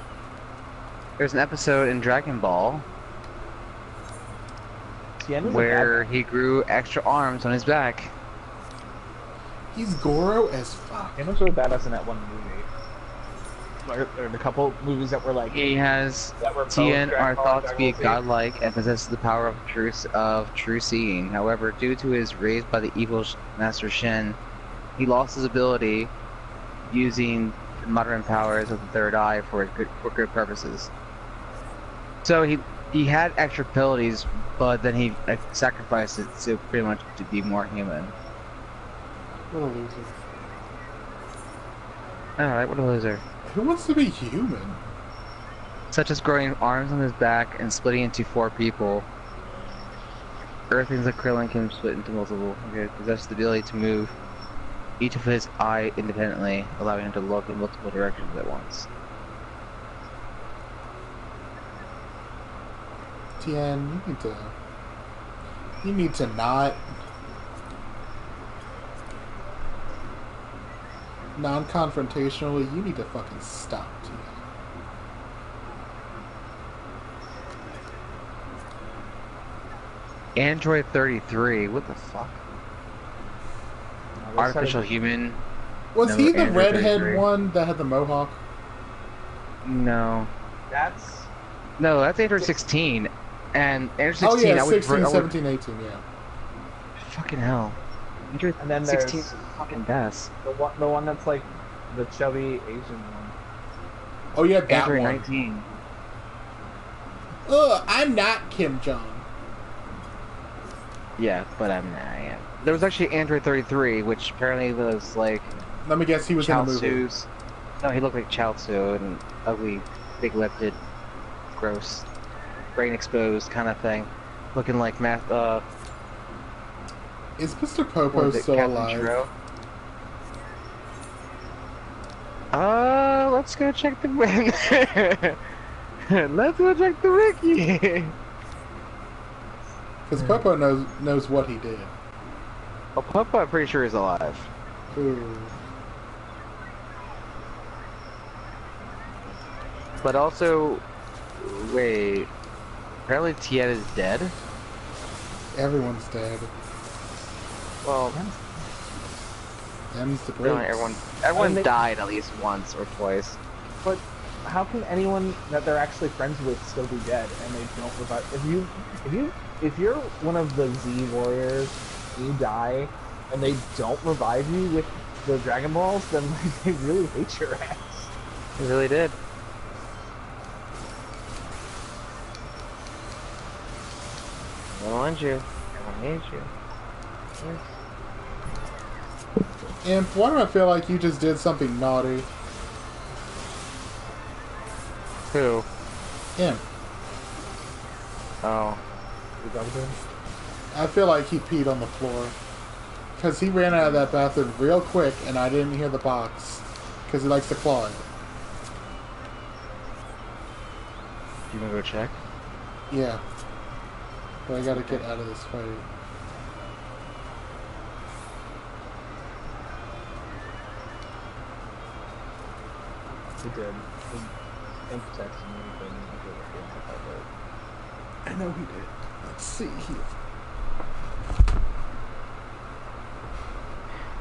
there's an episode in Dragon Ball where he grew extra arms on his back. He's Goro as fuck. Tien was really badass in that one movie. Or the couple movies that were like Tien are thought to be godlike and possesses the power of true seeing. However, due to his raised by the evil Master Shin, he lost his ability using modern powers of the third eye for good purposes. So he had extra abilities, but then he sacrificed it to pretty much to be more human. What a loser. Alright, what a loser. Who wants to be human? Such as growing arms on his back and splitting into 4 people. Earthlings like Krillin can split into multiple. Okay, possess the ability to move each of his eye independently, allowing him to look in multiple directions at once. Tien, you need to not non-confrontationally, you need to fucking stop, Tien. Android 33, what the fuck? Artificial human. Was he the Android redhead 33. one that had the mohawk? No. That's Android 16. And Android 16, Oh yeah, I would 16, 17, 18, yeah. Fucking hell. Android and then 16 there's fucking best. the one that's like the chubby Asian one. Oh yeah, that Android one. 19. Ugh, I'm not Kim Jong. Yeah, but I am. There was actually Android 33, which apparently was like Let me guess, he was in the movie. Chaozu's. No, he looked like Chaozu, and ugly, big-lipped, gross, brain exposed kind of thing, looking like Is Mr. Popo still Captain alive? Shiro? Let's go check the let's go check the wiki. Because Popo knows what he did. Well, Popo, I'm pretty sure is alive. Ooh. But also, wait. Apparently, Tien is dead. Everyone's dead. Well, Them's the really, breaks. everyone died at least once or twice. But how can anyone that they're actually friends with still be dead and they don't revive? If you're one of the Z warriors, and you die, and they don't revive you with the Dragon Balls, then like, they really hate your ass. He really did. I don't want you. I don't need you. Imp, why do I feel like you just did something naughty? Who? Imp. Oh. I feel like he peed on the floor. Because he ran out of that bathroom real quick and I didn't hear the box. Because he likes to claw it. You wanna go check? Yeah. But I gotta get out of this fight. He did. Imp texted me anything. I know he did. Let's see here.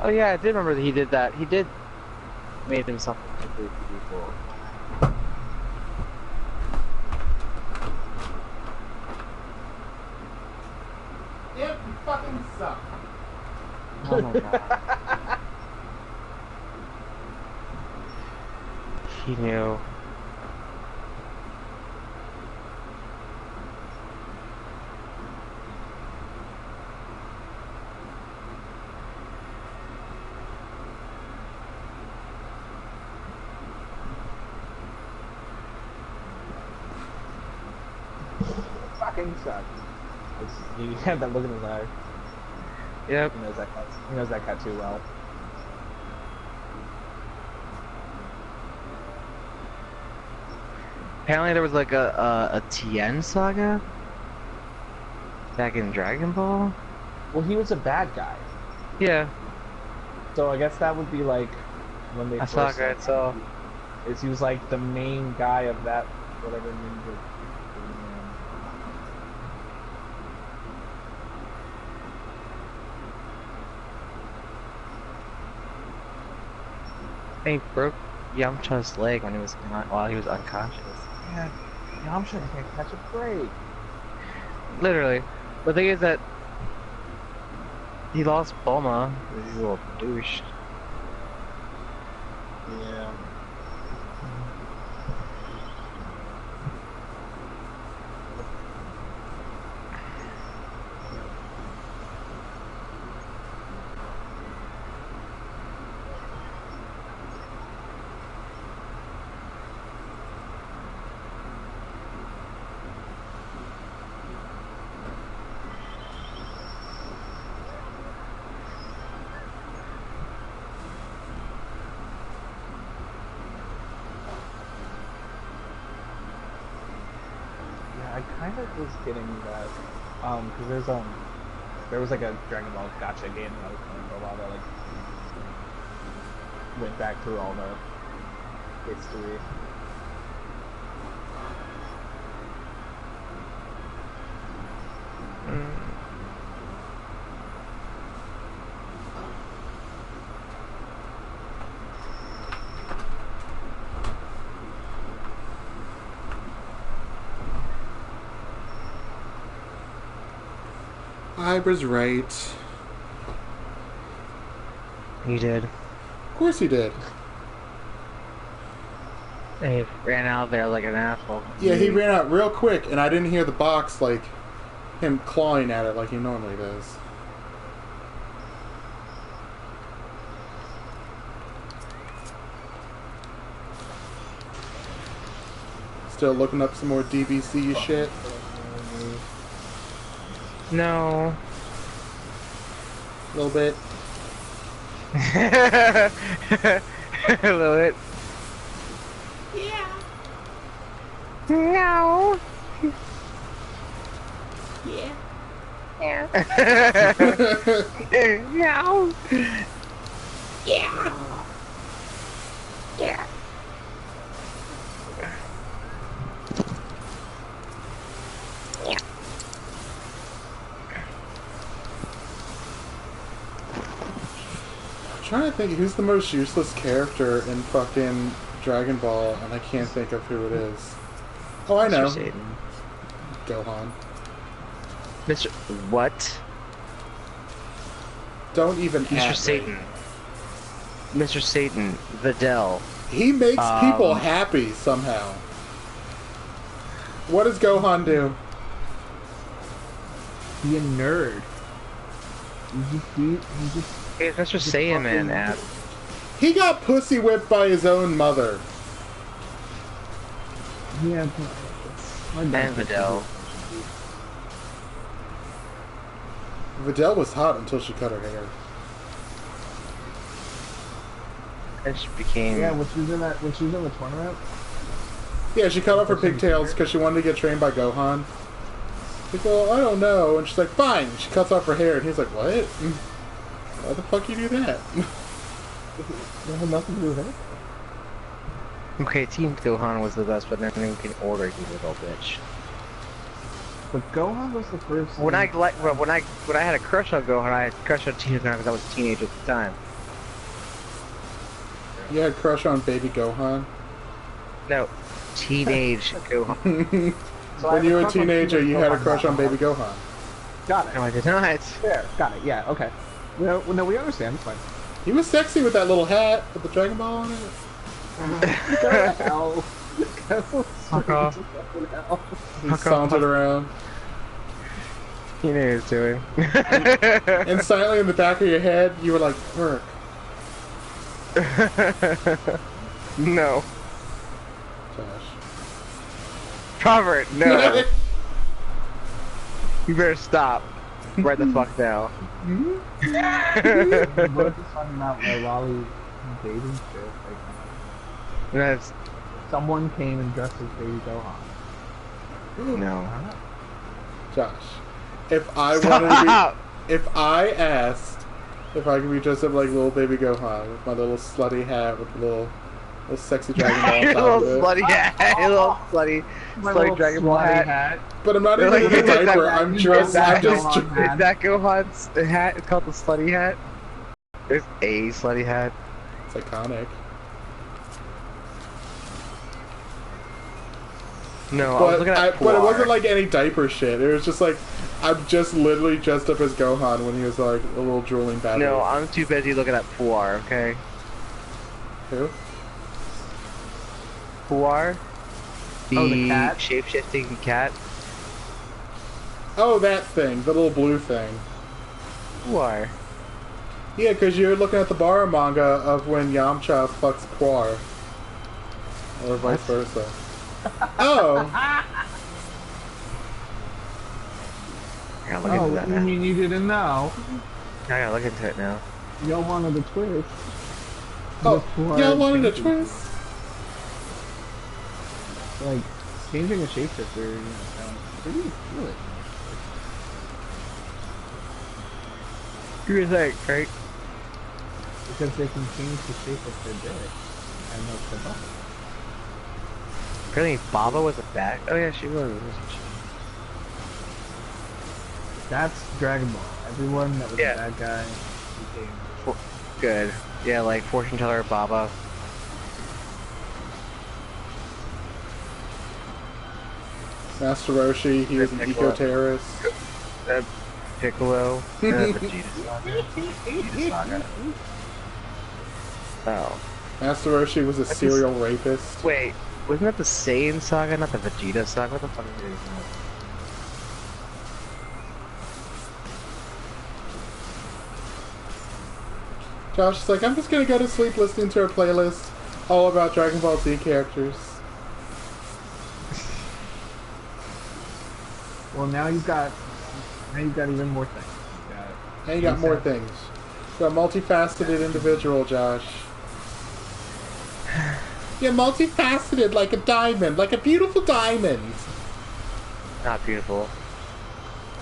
Oh yeah, I did remember that he did that. He did made himself completely beautiful. Imp, you fucking suck. Oh my god. He knew. fucking sucks. He had that look in his eye. Yep. He knows that cut too well. Apparently there was like a Tien saga back in Dragon Ball. Well, he was a bad guy. Yeah. So I guess that would be like when they A saga itself. Is he was like the main guy of that whatever ninja. He broke Yamcha's leg when he was while he was unconscious. Yeah, Yamcha can't catch a break. Literally. The thing is that he lost Bulma. He's a little douche. Yeah. I kind of was getting that, because there was like a Dragon Ball Gacha game that I was playing for a while that like went back through all the history. I was right. He did. Of course he did. He ran out there like an asshole. Yeah, he ran out real quick, and I didn't hear the box, like, him clawing at it like he normally does. Still looking up some more DBC shit. No. A little bit. A little bit. Yeah. No. Yeah. Yeah. No. Yeah. Yeah. I'm trying to think who's the most useless character in fucking Dragon Ball, and I can't think of who it is. Oh, I know. Mr. Satan. Gohan. Mr. What? Don't even Mr. at me. Satan. Mr. Satan. Videl. He makes people happy somehow. What does Gohan do? Be a nerd. You just Hey, Mr. Saiyaman app. He got pussy whipped by his own mother. yeah. And Videl. Videl was hot until she cut her hair. And she became... Yeah, when she was in the tournament. Yeah, she cut off her pigtails because she wanted to get trained by Gohan. Like, well, I don't know. And she's like, fine. She cuts off her hair, and he's like, what? Why the fuck you do that? That had nothing to do with it. Okay, Team Gohan was the best, but then we can order you little bitch. But Gohan was the first. When I had a crush on Gohan, I had a crush on Team Gohan because I was a teenager at the time. You had a crush on baby Gohan? No, teenage Gohan. So When you were a teenager, you had a crush on baby Gohan. Got it. No, I did not. There. Got it. Yeah. Okay. No, we understand. It's fine. He was sexy with that little hat with the Dragon Ball on it. Hell. Fuck off. He sauntered around. He knew what he was doing. And silently in the back of your head, you were like, work. No. Josh. Robert, no. You better stop. Right the fuck now. We're just talking about my lolly dating shit. Like, That's someone came and dressed as Baby Gohan. no. Josh, if I wanted to be, if I asked if I could be dressed up like little baby Gohan with my little slutty hat with the little sexy Dragon Ball Your on top little of it. slutty hat. Your little slutty Dragon Ball hat. But I'm not even Like, in a is that- diaper. I'm dressed. I'm just. Gohan Is that Gohan's hat? It's called the slutty hat. There's a slutty hat. It's iconic. No, I was But looking at but it Puar. wasn't like any diaper shit. It was just like I'm just literally dressed up as Gohan when he was like a little drooling battery. No, I'm too busy looking at Puar, okay? Who? Puar? the cat? Shape-shifting cat. Oh, that thing, the little blue thing. Puar. Yeah, because you're looking at the Bara manga of when Yamcha fucks Puar. Or vice versa. Oh! I gotta look into that you now. mean you didn't know? I gotta look into it now. Y'all wanted a twist. Oh, Before y'all wanted a changing- twist? Like, changing a shapeshifter, you know, sounds pretty good. What do you think, Frank? Because they can change the shape of their dick and they'll step up. Apparently Baba was a bad. Oh yeah, she was. Wasn't she? That's Dragon Ball. Everyone that was Yeah. a bad guy became. Good. Yeah, like fortune teller Baba. Master Roshi, he was an Piccolo. eco-terrorist. Piccolo. Vegeta Saga. Vegeta Saga. Oh. Master Roshi was a That's serial rapist. Wait, wasn't that the Saiyan Saga, not the Vegeta Saga? What the fuck is that? Josh is like, I'm just gonna go to sleep listening to a playlist all about Dragon Ball Z characters. Well, now you've got even more things. And you got more things. You're a multifaceted individual, Josh. You're multifaceted like a diamond, like a beautiful diamond. Not beautiful.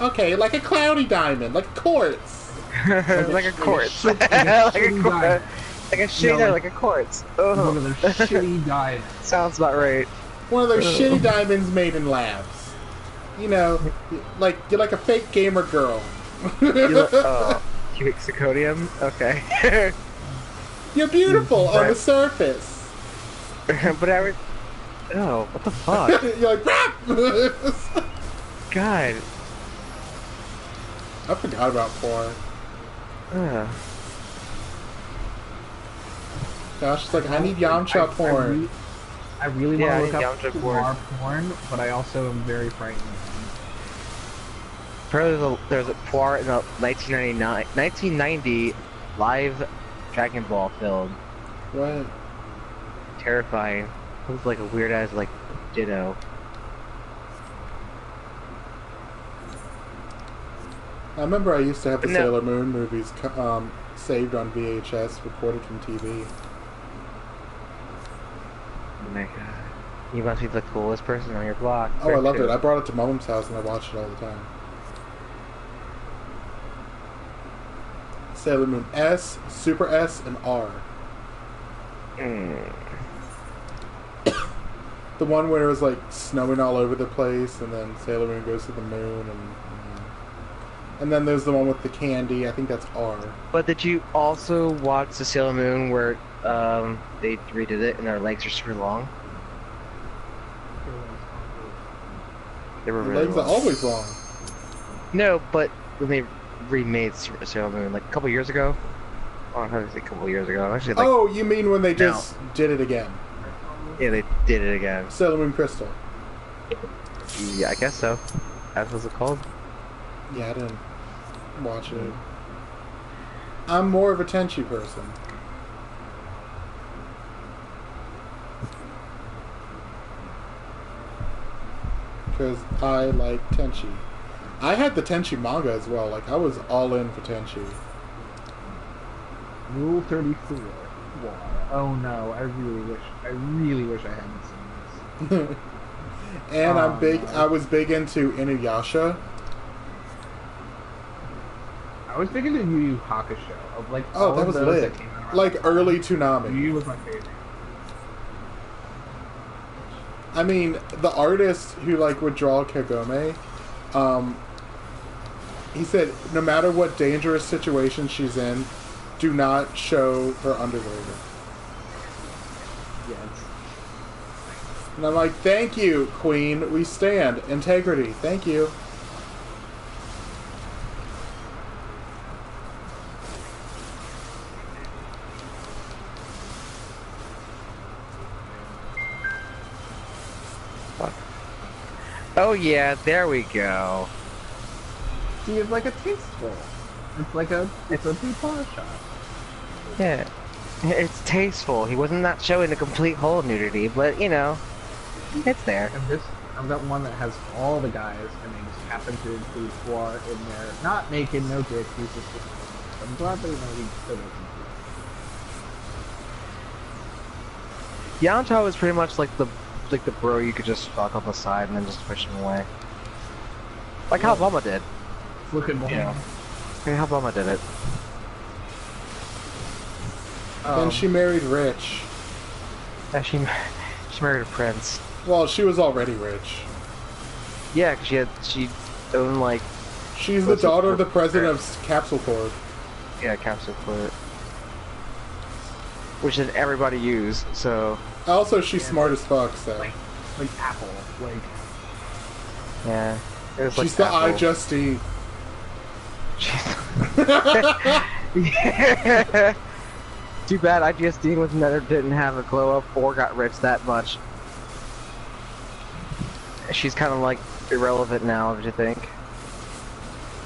Okay, like a cloudy diamond, like a quartz. Like a quartz. Like a shitty quartz. diamond. Like a shitty, like- like a quartz. One of Oh, those shitty diamonds. sounds about right. One of those shitty diamonds made in labs. You know, like you're like a fake gamer girl. Oh, cubic zirconium? Okay. You're beautiful on the surface. But I would... Oh, what the fuck? You're like, "Rap!" God. I forgot about porn. Ugh. Gosh, it's like, I need Yamcha porn. I really Yeah, I want to need look up Yamcha porn. porn, but I also am very frightened. Apparently there's a Puar in the 1990 live Dragon Ball film. What? Terrifying. It was like a weird ass like ditto. I remember I used to have the No. Sailor Moon movies saved on VHS, recorded from TV. Oh my god. You must be the coolest person on your block. Oh, I loved it. I brought it to Mom's house and I watched it all the time. Sailor Moon S, Super S, and R. Mm. The one where it was like snowing all over the place, and then Sailor Moon goes to the moon, and then there's the one with the candy. I think that's R. But did you also watch the Sailor Moon where they redid it and their legs are super long? They were The really legs long. are always long. No, but when they remade Sailor Moon like a couple years ago. Oh, I was a couple years ago. Actually, like, Oh, you mean when they just did it again? yeah, they did it again. Sailor Moon Crystal. Yeah, I guess so. That's what's it called. Yeah, I didn't watch it. I'm more of a Tenchi person. Because I like Tenchi. I had the Tenchi manga as well. Like, I was all in for Tenchi. Rule 34. War. Oh no, I really wish I hadn't seen this. And Oh, no. I was big into Inuyasha. I was thinking of Yu Yu Hakusho. Of like Oh, all that of was those lit. that came out around Like that time. early Yu Toonami. Yu was my favorite. I mean, the artist who like would draw Kagome, he said no matter what dangerous situation she's in, do not show her underwear. Yes. And I'm like, thank you, Queen. We stand. Integrity. Thank you. Oh yeah, there we go. See, it's like a tasteful. It's a boudoir shot. Yeah. It's tasteful. He wasn't not showing a complete whole nudity, but you know, it's there. And this, I've got one that has all the guys, and they just happen to include Four in there. Not naked, no dick. He's just. I'm glad they know he still doesn't. Yamcha was pretty much like the bro you could just fuck on the side and then just push him away. Like how Bulma did. Look at Yeah. Like how Bulma did it. Then she married Rich. Yeah, she married a prince. Well, she was already rich. Yeah, 'cause she owned like She's the daughter of the president of Capsule Corp. Capsule Corp, which did everybody use. So Also, she's smart as fuck, so. Like Apple, like. yeah, it was like She's the Apple. I Justine. Yeah. Too bad IGSD was never didn't have a glow up or got rich that much. She's kind of like irrelevant now, don't you think?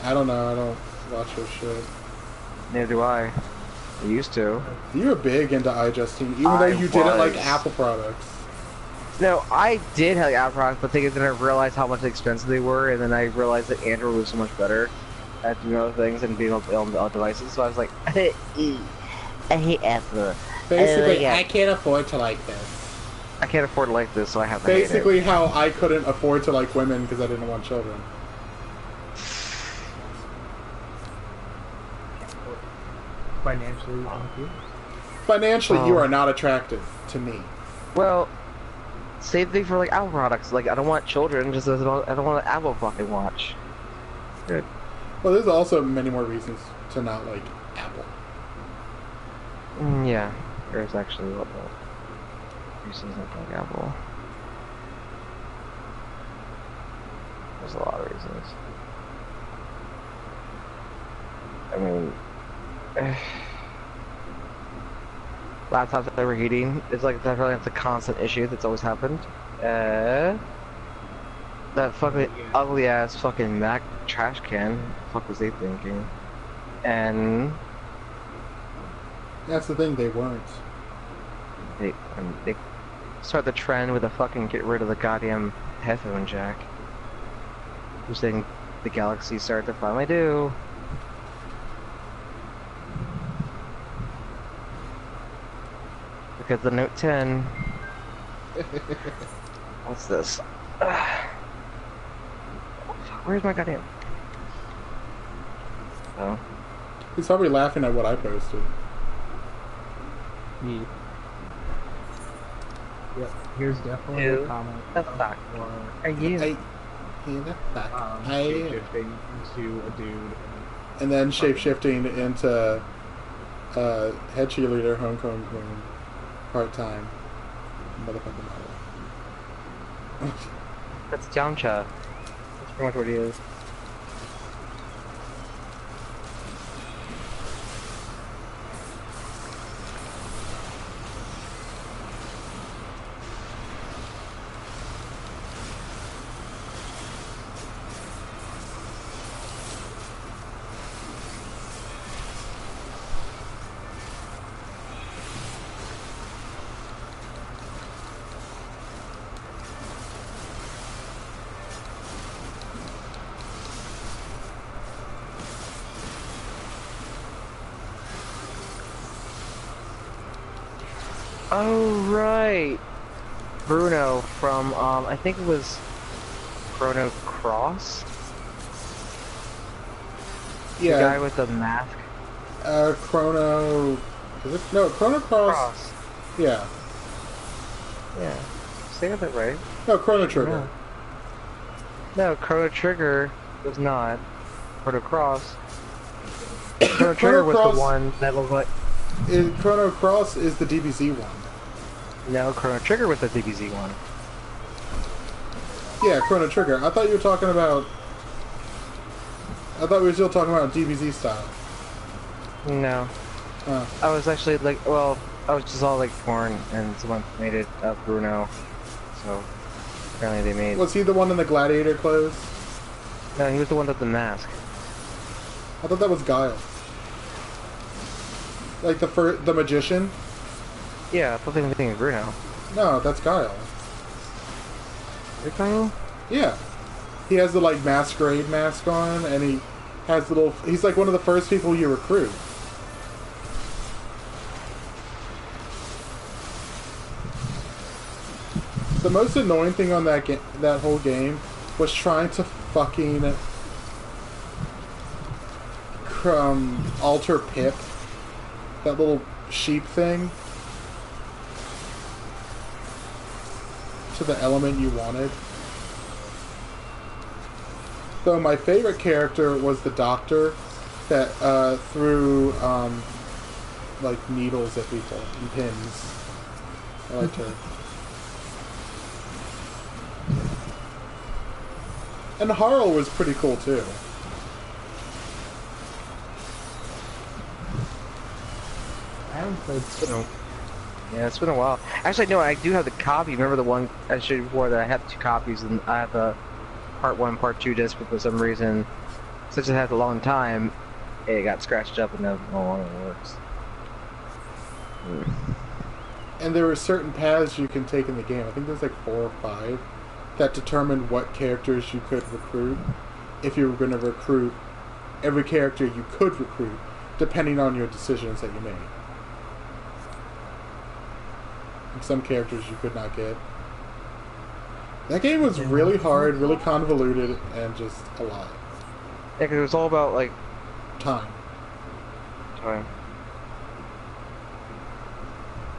I don't know, I don't watch her shit. Neither do I. I used to. You were big into I Justine, even though you didn't like was. Apple products. No, I did have Apple products, but then I realized how much expensive they were, and then I realized that Android was so much better at doing other things and being able to build on devices. So I was like, I hate Apple. Basically, I can't afford to like this. I can't afford to like this, so I have to hate Basically, it. how I couldn't afford to like women because I didn't want children. Financially unclear. Financially, you are not attractive to me. Well, same thing for like Apple products. Like I don't want children, just as I don't want an Apple fucking watch. Good. Well, there's also many more reasons to not like Apple. Yeah, there's actually a lot of reasons not like Apple. There's a lot of reasons. I mean, laptops overheating is like that's a constant issue that's always happened. That fucking ugly ass fucking Mac trash can. What the fuck was they thinking? And That's the thing, they weren't. they start the trend with a fucking get rid of the goddamn headphone jack. Which then the Galaxy started to finally do. Because the Note 10. What's this? Where's my goddamn? Oh. He's probably laughing at what I posted. Yeah. Yep. Here's definitely Who a comment. the fuck Or, are you? shapeshifting into a dude. And then shape-shifting into head cheerleader, homecoming queen, part-time, motherfucking model. That's Yamcha. That's pretty much what he is. Oh right, Bruno from I think it was Chrono Cross. Yeah. The guy with the mask. Chrono. Is it? No, Chrono Cross. Yeah. Yeah. Say that right. No, Chrono Trigger. No, Chrono Trigger was not. Chrono Cross. Chrono Trigger was the one that looked like. Chrono Cross is the DBZ one. No, Chrono Trigger was the DBZ one. Yeah, Chrono Trigger. I thought you were talking about. I thought we were still talking about DBZ style. No. Oh. I was actually like, well, I was just all like porn, and someone made it Bruno. So apparently they made. Was he the one in the gladiator clothes? No, he was the one with the mask. I thought that was Guile. Like the magician. Yeah, I thought they were thinking Bruno. No, that's Guile. Is it Guile? Yeah. He has the like masquerade mask on, and he has little. He's like one of the first people you recruit. The most annoying thing on that whole game was trying to fucking alter Pip, that little sheep thing, to the element you wanted. So my favorite character was the doctor that threw like needles at people and pins. I liked her. And Harl was pretty cool too. I haven't played. Yeah, it's been a while. Actually, no, I do have the copy. Remember the one I showed you before that I have 2 copies, and I have the Part 1, Part 2 disc, but for some reason, since it had a long time, it got scratched up and no longer works. And there were certain paths you can take in the game. I think there's like 4 or 5 that determined what characters you could recruit. If you were going to recruit every character you could recruit, depending on your decisions that you made. And some characters you could not get. That game was really hard, really convoluted, and just a lot. Yeah, because it was all about, like... Time. Time.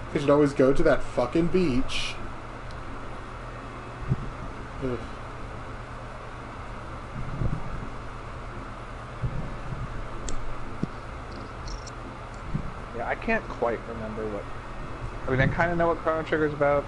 Because you'd always go to that fucking beach. Ugh. Yeah, I can't quite remember what... I mean, I kind of know what Chrono Trigger's about.